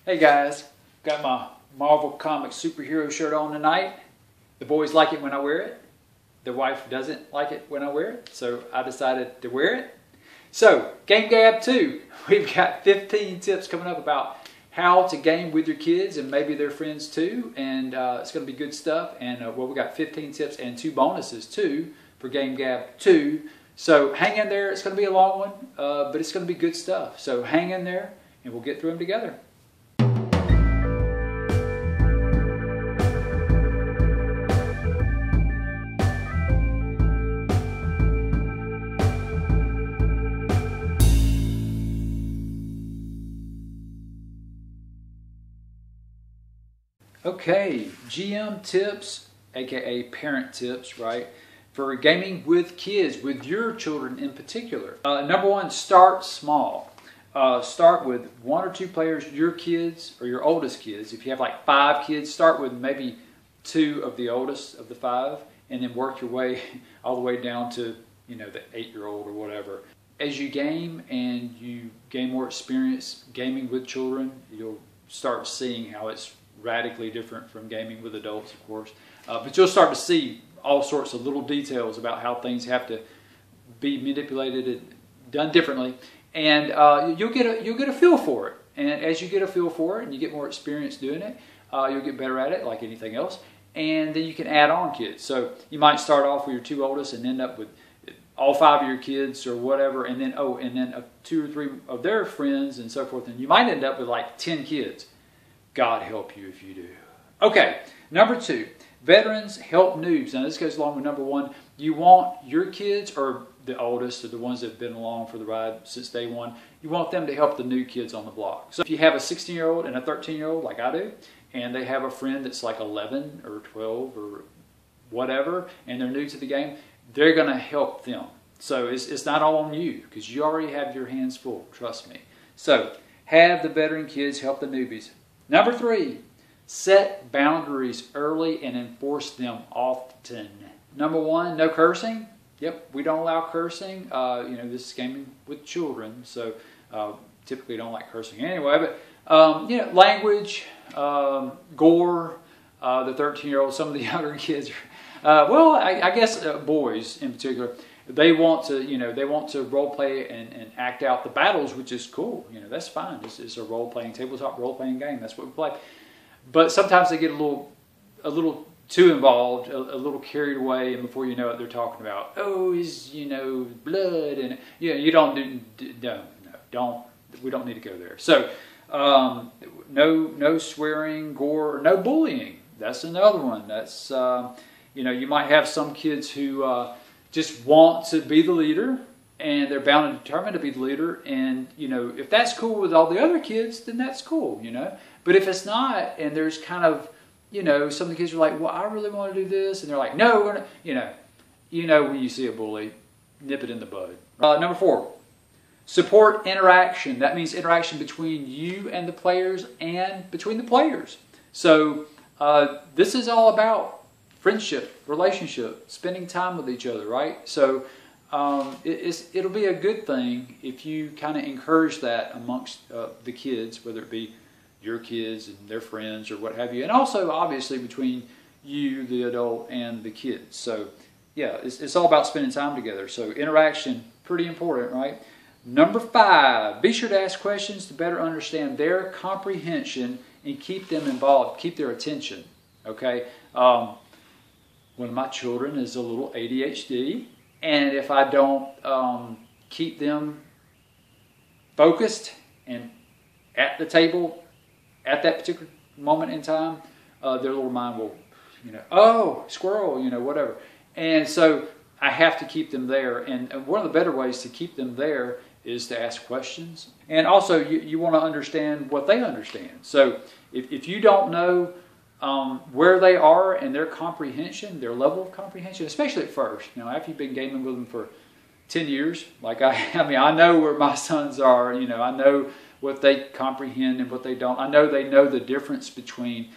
Hey guys, got my Marvel Comics superhero shirt on tonight. The boys like it when I wear it. The wife doesn't like it when I wear it, so I decided to wear it. So, Game Gab 2, we've got 15 tips coming up about how to game with your kids and maybe their friends too, and it's going to be good stuff. And well, we got 15 tips and 2 bonuses too for Game Gab 2. So hang in there. It's going to be a long one, but it's going to be good stuff. So hang in there, and we'll get through them together. Okay, GM tips, aka parent tips, right? For gaming with kids, with your children in particular. Number 1, start small. Start with 1 or 2 players, your kids or your oldest kids. If you have like 5 kids, start with maybe 2 of the oldest of the 5, and then work your way all the way down to, you know, the 8-year-old or whatever. As you game and you gain more experience gaming with children, you'll start seeing how it's radically different from gaming with adults, of course. But you'll start to see all sorts of little details about how things have to be manipulated and done differently, and you'll get a feel for it. And as you get a feel for it and you get more experience doing it, you'll get better at it, like anything else. And then you can add on kids. So you might start off with your 2 oldest and end up with all 5 of your kids or whatever, and then 2 or 3 of their friends and so forth. And you might end up with like 10 kids. God help you if you do. Okay, number 2, veterans help noobs. Now this goes along with number 1. You want your kids, or the oldest, or the ones that have been along for the ride since day 1, you want them to help the new kids on the block. So if you have a 16-year-old and a 13-year-old like I do, and they have a friend that's like 11 or 12 or whatever, and they're new to the game, they're going to help them. So it's not all on you, because you already have your hands full, trust me. So have the veteran kids help the newbies. Number 3, set boundaries early and enforce them often. Number 1, no cursing. Yep, we don't allow cursing. You know, this is gaming with children, so typically don't like cursing anyway. But you know, language, gore. The 13-year-old, some of the younger kids. Well, I guess boys in particular. They want to, you know, they want to role play and act out the battles, which is cool. You know, that's fine. It's a role-playing, tabletop role-playing game. That's what we play. But sometimes they get a little too involved, a little carried away, and before you know it, they're talking about, oh, is, you know, blood, and you don't we don't need to go there. So no swearing, gore, no bullying. That's another one. That's you know, you might have some kids who just want to be the leader, and they're bound and determined to be the leader. And, you know, if that's cool with all the other kids, then that's cool, you know. But if it's not, and there's kind of, you know, some of the kids are like, well, I really want to do this. And they're like, no, we're not, you know when you see a bully, nip it in the bud. Number 4, support interaction. That means interaction between you and the players and between the players. So this is all about friendship, relationship, spending time with each other, right? So it'll be a good thing if you kind of encourage that amongst the kids, whether it be your kids and their friends or what have you, and also obviously between you, the adult, and the kids. So yeah, it's all about spending time together. So interaction, pretty important, right? Number 5, be sure to ask questions to better understand their comprehension and keep them involved, keep their attention, okay? One of my children is a little ADHD, and if I don't keep them focused and at the table at that particular moment in time, their little mind will, you know, oh, squirrel, you know, whatever. And so I have to keep them there, and one of the better ways to keep them there is to ask questions. And also you want to understand what they understand. So if you don't know where they are and their comprehension, their level of comprehension, especially at first. You know, after you've been gaming with them for 10 years, like I mean, I know where my sons are. You know, I know what they comprehend and what they don't. I know they know the difference between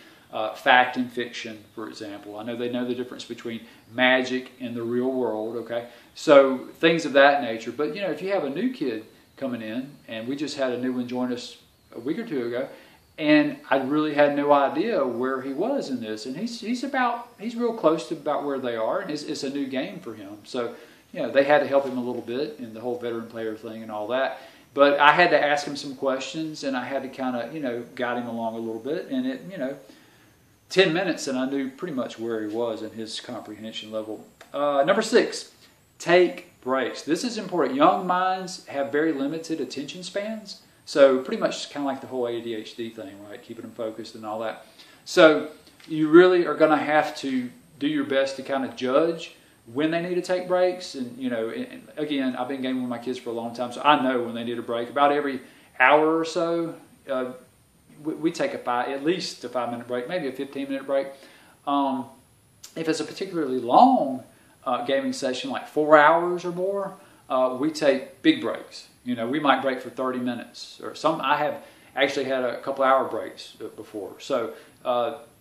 fact and fiction, for example. I know they know the difference between magic and the real world. Okay, so things of that nature. But you know, if you have a new kid coming in, and we just had a new one join us a week or 2 ago, And I really had no idea where he was in this. And he's real close to about where they are. And it's a new game for him. So, they had to help him a little bit in the whole veteran player thing and all that. But I had to ask him some questions, and I had to kind of, guide him along a little bit. And 10 minutes, and I knew pretty much where he was in his comprehension level. Number 6, take breaks. This is important. Young minds have very limited attention spans. So pretty much kind of like the whole ADHD thing, right? Keeping them focused and all that. So you really are going to have to do your best to kind of judge when they need to take breaks. And, again, I've been gaming with my kids for a long time, so I know when they need a break. About every hour or so, we take at least a 5-minute break, maybe a 15-minute break. If it's a particularly long gaming session, like 4 hours or more, we take big breaks. We might break for 30 minutes or some. I have actually had a couple hour breaks before. So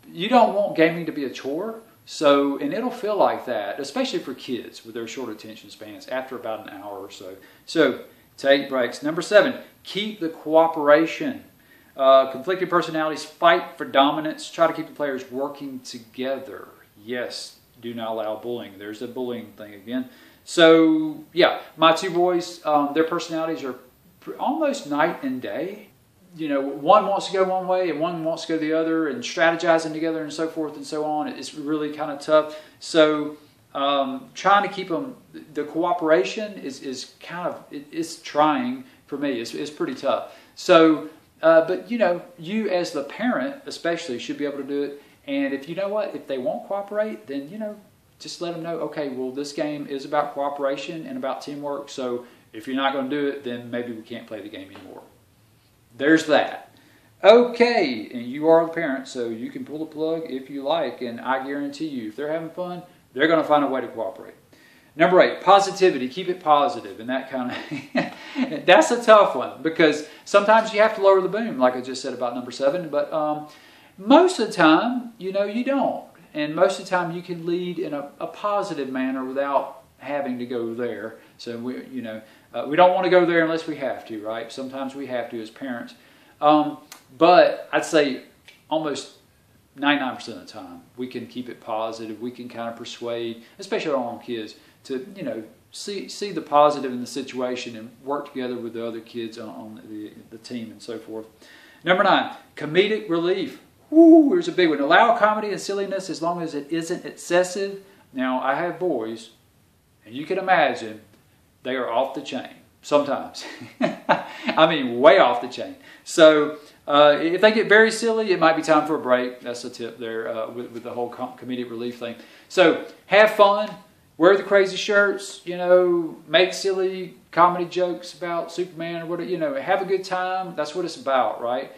you don't want gaming to be a chore. So, and it'll feel like that, especially for kids with their short attention spans after about an hour or so. So take breaks. Number 7, keep the cooperation. Conflicted personalities fight for dominance. Try to keep the players working together. Yes, do not allow bullying. There's a bullying thing again. So, yeah, my 2 boys, their personalities are almost night and day. One wants to go one way and one wants to go the other, and strategizing together and so forth and so on. It's really kind of tough. So, trying to keep them, the cooperation is kind of, it's trying for me. It's pretty tough. So, but you as the parent especially should be able to do it. And if if they won't cooperate, then, just let them know, okay, well, this game is about cooperation and about teamwork. So if you're not going to do it, then maybe we can't play the game anymore. There's that. Okay, and you are the parent, so you can pull the plug if you like. And I guarantee you, if they're having fun, they're going to find a way to cooperate. Number 8, positivity. Keep it positive. And that kind of, that's a tough one, because sometimes you have to lower the boom, like I just said about number 7. But most of the time, you don't. And most of the time you can lead in a positive manner without having to go there. So we don't want to go there unless we have to, right? Sometimes we have to as parents. But I'd say almost 99% of the time we can keep it positive. We can kind of persuade, especially our own kids, to see the positive in the situation and work together with the other kids on the team and so forth. Number 9, comedic relief. Ooh, here's a big one. Allow comedy and silliness as long as it isn't excessive. Now, I have boys, and you can imagine they are off the chain sometimes. I mean, way off the chain. So, if they get very silly, it might be time for a break. That's a tip there with the whole comedic relief thing. So, have fun. Wear the crazy shirts. Make silly comedy jokes about Superman or whatever. Have a good time. That's what it's about, right?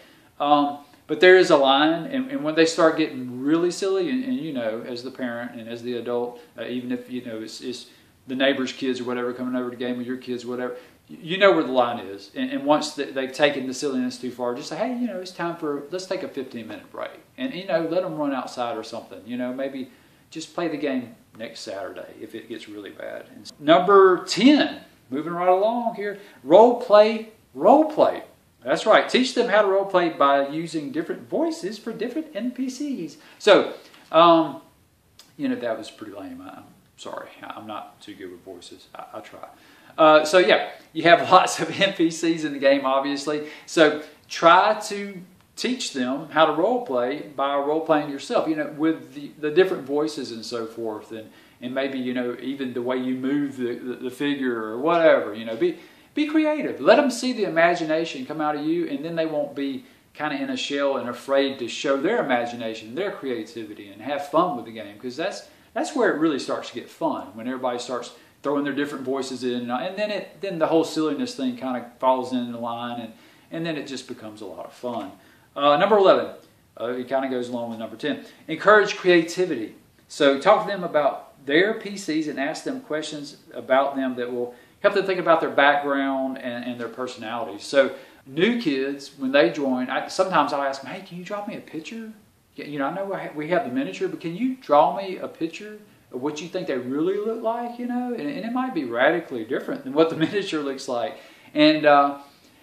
But there is a line, and when they start getting really silly, and as the parent and as the adult, even if it's the neighbor's kids or whatever coming over to game with your kids, whatever, where the line is. And once they've taken the silliness too far, just say, hey, it's time let's take a 15-minute break, and let them run outside or something. Maybe just play the game next Saturday if it gets really bad. And number 10, moving right along here, Roleplay Roleplay. That's right. Teach them how to role play by using different voices for different NPCs. So, that was pretty lame. I'm sorry. I'm not too good with voices. I try. So, yeah, you have lots of NPCs in the game, obviously. So, try to teach them how to role play by role playing yourself, with the different voices and so forth. And maybe, even the way you move the figure or whatever, Be creative. Let them see the imagination come out of you, and then they won't be kind of in a shell and afraid to show their imagination, their creativity, and have fun with the game. Because that's where it really starts to get fun, when everybody starts throwing their different voices in, and then the whole silliness thing kind of falls into line, and then it just becomes a lot of fun. Number 11, it kind of goes along with number 10. Encourage creativity. So talk to them about their PCs and ask them questions about them that will help them think about their background and their personalities. So new kids, when they join, sometimes I'll ask them, hey, can you draw me a picture? I know we have the miniature, but can you draw me a picture of what you think they really look like, And it might be radically different than what the miniature looks like. And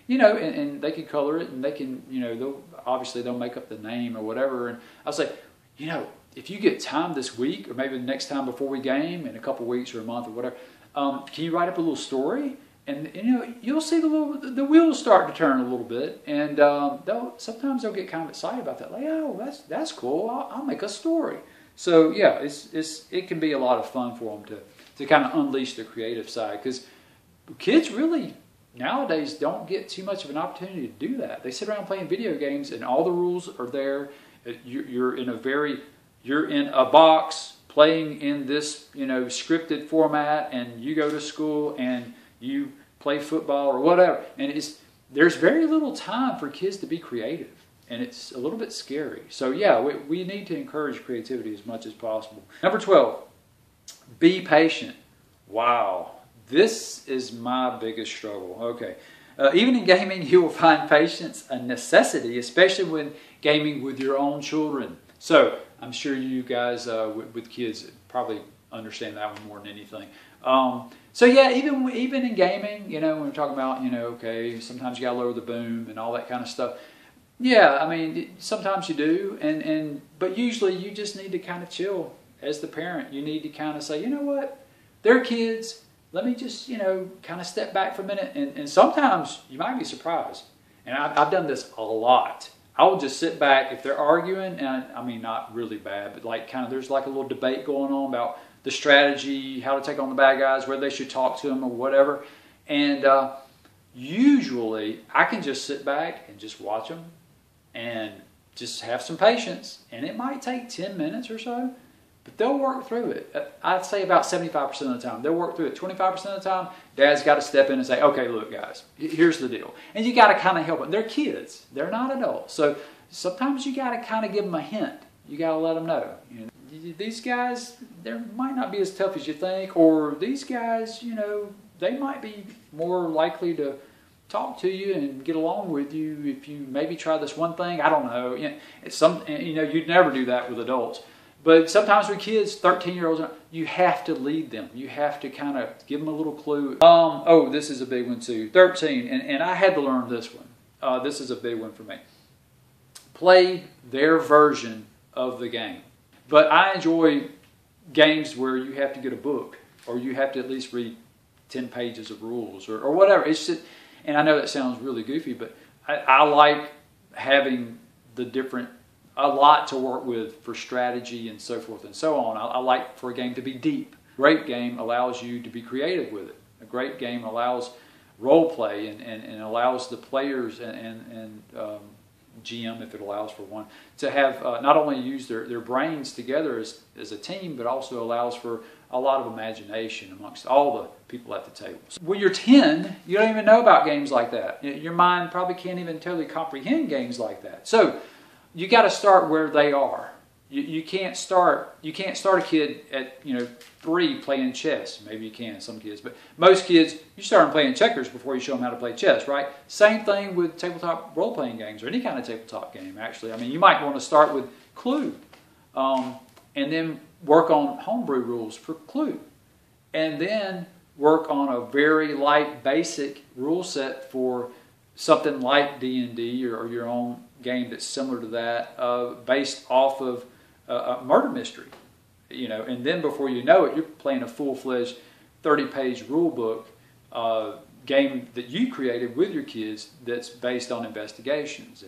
you know, and they can color it, and they can, you know, they'll make up the name or whatever. And I was like, you know, if you get time this week, or maybe the next time before we game, in a couple weeks or a month or whatever, can you write up a little story? And you know, you'll see the wheels start to turn a little bit, and sometimes they'll get kind of excited about that. Like, oh, that's cool. I'll make a story. So yeah, it can be a lot of fun for them to kind of unleash the creative side, because kids really nowadays don't get too much of an opportunity to do that. They sit around playing video games, and all the rules are there. You're in a box playing in this, you know, scripted format, and you go to school and you play football or whatever, and there's very little time for kids to be creative, and it's a little bit scary. So yeah, we need to encourage creativity as much as possible. Number 12, be patient. Wow, this is my biggest struggle. Okay, even in gaming, you will find patience a necessity, especially when gaming with your own children. So I'm sure you guys with kids probably understand that one more than anything. So yeah, even in gaming, you know, when we're talking about, you know, okay, sometimes you gotta lower the boom and all that kind of stuff. Yeah, I mean, sometimes you do, but usually you just need to kind of chill as the parent. You need to kind of say, you know what, they're kids. Let me just, you know, kind of step back for a minute. And sometimes you might be surprised. And I've done this a lot. I will just sit back if they're arguing, and I mean, not really bad, but like kind of there's like a little debate going on about the strategy, how to take on the bad guys, whether they should talk to them or whatever. And usually I can just sit back and just watch them and just have some patience. And it might take 10 minutes or so, but they'll work through it. I'd say about 75% of the time. They'll work through it. 25% of the time, Dad's got to step in and say, okay, look, guys, here's the deal. And you got to kind of help them. They're kids. They're not adults. So sometimes you got to kind of give them a hint. You got to let them know. You know, these guys, they might not be as tough as you think, or these guys, you know, they might be more likely to talk to you and get along with you if you maybe try this one thing. I don't know. You know, you'd never do that with adults. But sometimes with kids, 13-year-olds, you have to lead them. You have to kind of give them a little clue. Oh, this is a big one too. 13, and I had to learn this one. This is a big one for me. Play their version of the game. But I enjoy games where you have to get a book, or you have to at least read 10 pages of rules, or whatever. It's just, and I know that sounds really goofy, but I like having a lot to work with for strategy and so forth and so on. I like for a game to be deep. A great game allows you to be creative with it. A great game allows role play and allows the players and GM, if it allows for one, to have not only use their brains together as a team, but also allows for a lot of imagination amongst all the people at the table. So when you're 10, you don't even know about games like that. Your mind probably can't even totally comprehend games like that. So you got to start where they are. You can't start a kid at 3 playing chess. Maybe you can, some kids, but most kids, you start them playing checkers before you show them how to play chess, right? Same thing with tabletop role-playing games, or any kind of tabletop game, actually. I mean, you might want to start with Clue, and then work on homebrew rules for Clue, and then work on a very light, basic rule set for something like D&D or your own game that's similar to that, based off of a murder mystery, and then before you know it, you're playing a full-fledged 30-page rule book game that you created with your kids that's based on investigations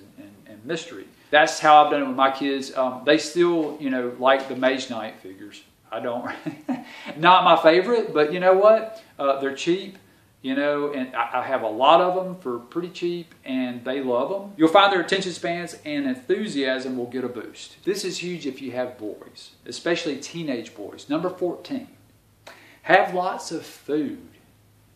and mystery. That's how I've done it with my kids. They still, like the Mage Knight figures. I don't, not my favorite, but you know what? They're cheap. And I have a lot of them for pretty cheap, and they love them. You'll find their attention spans and enthusiasm will get a boost. This is huge if you have boys, especially teenage boys. Number 14, have lots of food.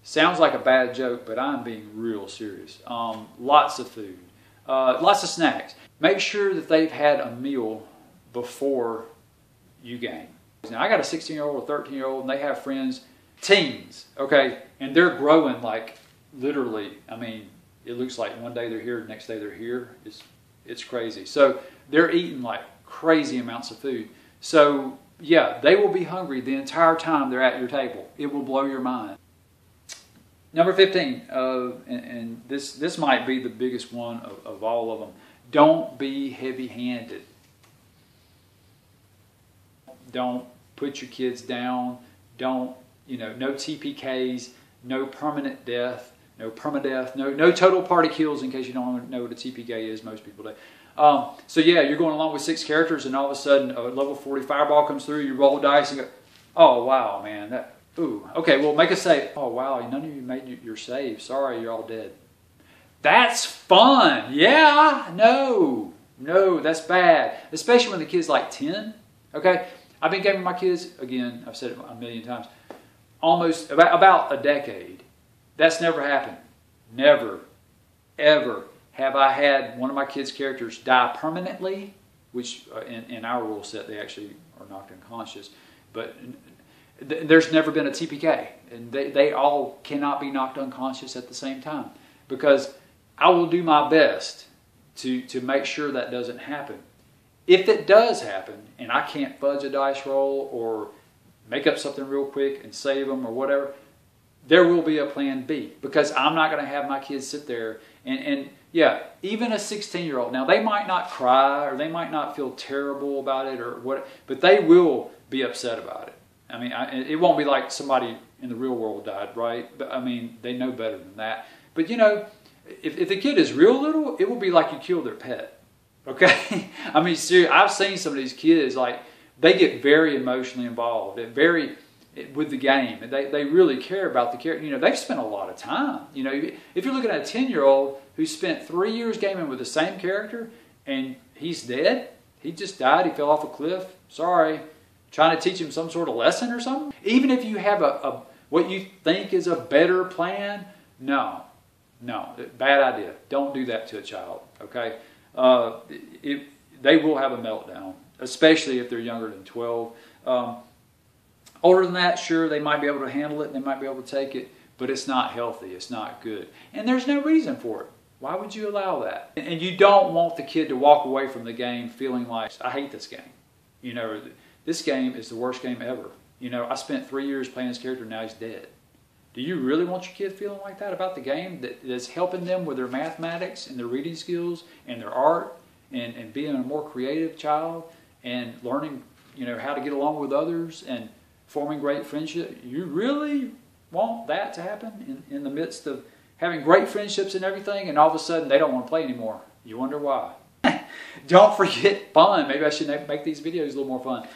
Sounds like a bad joke, but I'm being real serious. Lots of food, lots of snacks. Make sure that they've had a meal before you game. Now, I got a 16-year-old, a 13-year-old, and they have friends, teens, okay, and they're growing like literally. I mean, it looks like one day they're here, the next day they're here. It's crazy. So they're eating like crazy amounts of food. So yeah, they will be hungry the entire time they're at your table. It will blow your mind. Number 15, and this might be the biggest one of all of them. Don't be heavy-handed. Don't put your kids down. Don't, no TPKs, no permanent death, no permadeath, no total party kills, in case you don't know what a TPK is. Most people do. So yeah, you're going along with 6 characters, and all of a sudden a level 40 fireball comes through. You roll the dice and go, oh wow, man, ooh, okay, well, make a save. Oh wow, none of you made your save. Sorry, you're all dead. That's fun. Yeah, no, that's bad. Especially when the kid's like 10. Okay, I've been gaming my kids, again, I've said it a million times, almost about a decade. That's never happened. Never, ever have I had one of my kids' characters die permanently, which in our rule set they actually are knocked unconscious. But there's never been a TPK. And they all cannot be knocked unconscious at the same time. Because I will do my best to make sure that doesn't happen. If it does happen, and I can't fudge a dice roll or make up something real quick and save them or whatever, there will be a plan B. Because I'm not going to have my kids sit there and yeah, even a 16-year-old. Now, they might not cry or they might not feel terrible about it or what, but they will be upset about it. I mean, it won't be like somebody in the real world died, right? But I mean, they know better than that. But if the kid is real little, it will be like you killed their pet. Okay? I mean, seriously, I've seen some of these kids, like, they get very emotionally involved, with the game. They really care about the character. They've spent a lot of time. If you're looking at a 10-year-old who spent 3 years gaming with the same character and he's dead, he just died, he fell off a cliff, sorry, trying to teach him some sort of lesson or something. Even if you have what you think is a better plan, no, bad idea. Don't do that to a child, okay? They will have a meltdown, especially if they're younger than 12. Older than that, sure, they might be able to handle it, they might be able to take it, but it's not healthy, it's not good. And there's no reason for it. Why would you allow that? And you don't want the kid to walk away from the game feeling like, I hate this game. This game is the worst game ever. I spent 3 years playing this character, now he's dead. Do you really want your kid feeling like that about the game that's helping them with their mathematics and their reading skills and their art and being a more creative child and learning, how to get along with others and forming great friendship? You really want that to happen in the midst of having great friendships and everything, and all of a sudden they don't want to play anymore? You wonder why. Don't forget fun. Maybe I should make these videos a little more fun.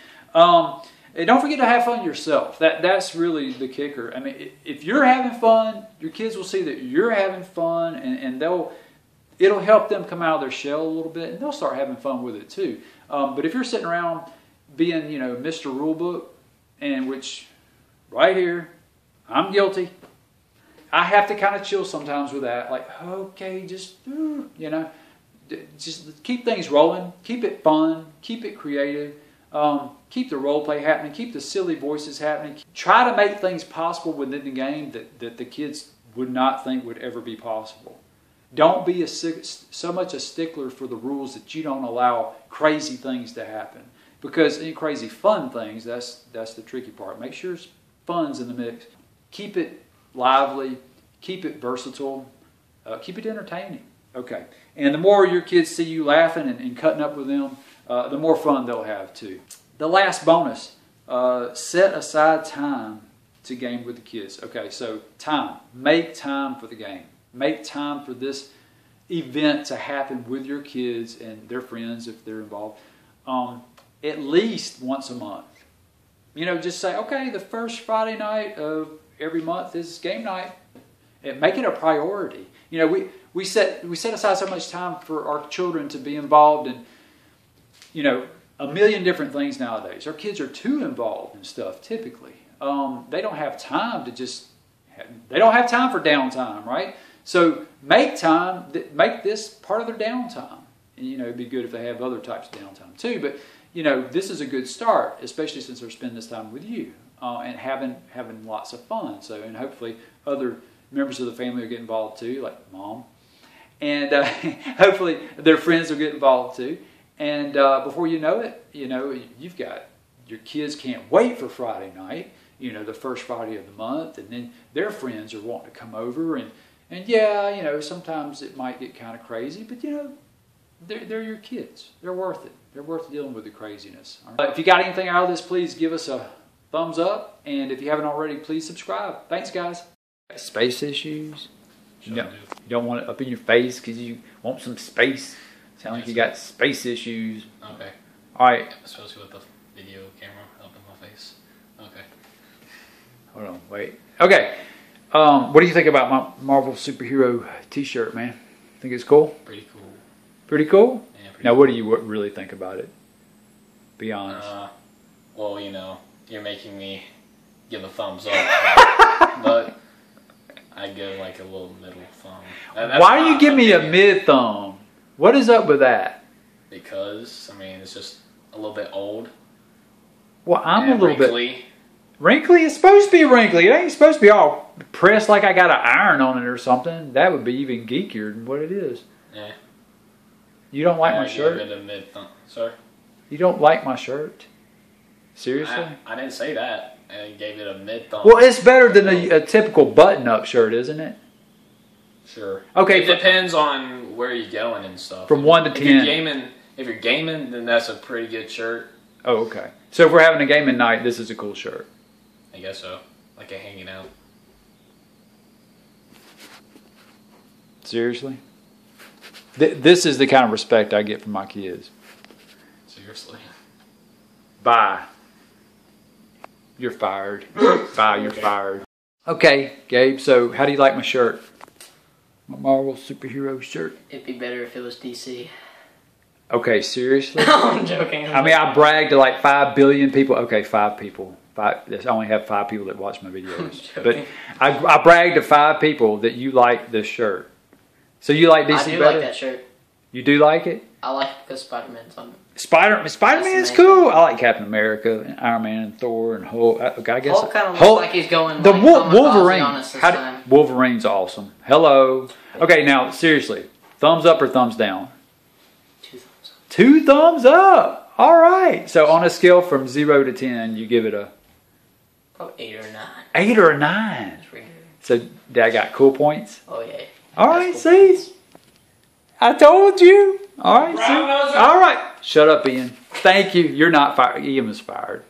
And don't forget to have fun yourself. That's really the kicker. I mean, if you're having fun, your kids will see that you're having fun, and it'll help them come out of their shell a little bit, and they'll start having fun with it too. But if you're sitting around being, Mr. Rulebook, and which right here, I'm guilty. I have to kind of chill sometimes with that. Like, okay, just keep things rolling. Keep it fun. Keep it creative. Keep the role play happening. Keep the silly voices happening. Try to make things possible within the game that the kids would not think would ever be possible. Don't be so much a stickler for the rules that you don't allow crazy things to happen. Because any crazy fun things, that's the tricky part. Make sure fun's in the mix. Keep it lively. Keep it versatile. Keep it entertaining. Okay. And the more your kids see you laughing and cutting up with them, the more fun they'll have too. The last bonus, set aside time to game with the kids. Okay, so time. Make time for the game. Make time for this event to happen with your kids and their friends if they're involved. At least once a month. Just say, okay, the first Friday night of every month is game night. And make it a priority. We set aside so much time for our children to be involved in, a million different things nowadays. Our kids are too involved in stuff typically. They don't have time they don't have time for downtime, right? So make this part of their downtime. And, it'd be good if they have other types of downtime too, but this is a good start, especially since they're spending this time with you and having lots of fun. So, and hopefully other members of the family will get involved too, like mom. And hopefully their friends will get involved too. And before you know it, you've got your kids can't wait for Friday night. you know, the first Friday of the month, and then their friends are wanting to come over, and yeah, you know, sometimes it might get kind of crazy, but you know, they're your kids. They're worth it. They're worth dealing with the craziness. All right? If you got anything out of this, please give us a thumbs up, and if you haven't already, please subscribe. Thanks, guys. Space issues? You don't want it up in your face because you want some space. Sound like you got space issues. Okay. All right. Especially with the video camera up in my face. Okay. Hold on, wait. Okay. What do you think about my Marvel superhero T-shirt, man? Think it's cool? Pretty cool. Pretty cool? Yeah, pretty now, cool. what do you really think about it? Be honest. Well, you know, you're making me give a thumbs up. But I give like a little middle thumb. Why do you give me a mid thumb? What is up with that? Because, I mean, it's just a little bit old. Well, I'm a little wrinkly. bit... Wrinkly? It's supposed to be wrinkly. It ain't supposed to be all pressed like I got an iron on it or something. That would be even geekier than what it is. Yeah. You don't like my shirt? I give it a mid thumb. Sorry? You don't like my shirt? Seriously? I didn't say that. I gave it a mid thumb. Well, it's better than a typical button-up shirt, isn't it? Sure. Okay. It depends on where you're going and stuff. From 1 to 10. If you're gaming, then that's a pretty good shirt. Oh, okay. So if we're having a gaming night, this is a cool shirt. I guess so. Like a hanging out. Seriously? This is the kind of respect I get from my kids. Seriously. Bye. You're fired. Bye, you're fired. Okay, Gabe, so how do you like my shirt? My Marvel superhero shirt? It'd be better if it was DC. Okay, seriously? No, I'm joking. I mean, I bragged to like 5 billion people. Okay, 5 people. I only have 5 people that watch my videos. But I bragged to 5 people that you like this shirt. So you like DC I do better? like that shirt. You do like it? I like it because Spider-Man's on it. Spider-Man's cool. I like Captain America and Iron Man and Thor and Hulk. I guess Hulk kind of looks like he's going the like Wolverine. Wolverine's awesome. Hello. Okay, now seriously, thumbs up or thumbs down? 2 thumbs up. 2 thumbs up. All right. So on a scale from 0 to 10, you give it a probably 8 or 9. 8 or a 9. That's really good. So I got cool points. Oh yeah. All right. Cool See, points. I told you. All right. See? All right. Shut up, Ian. Thank you. You're not fired. Ian was fired.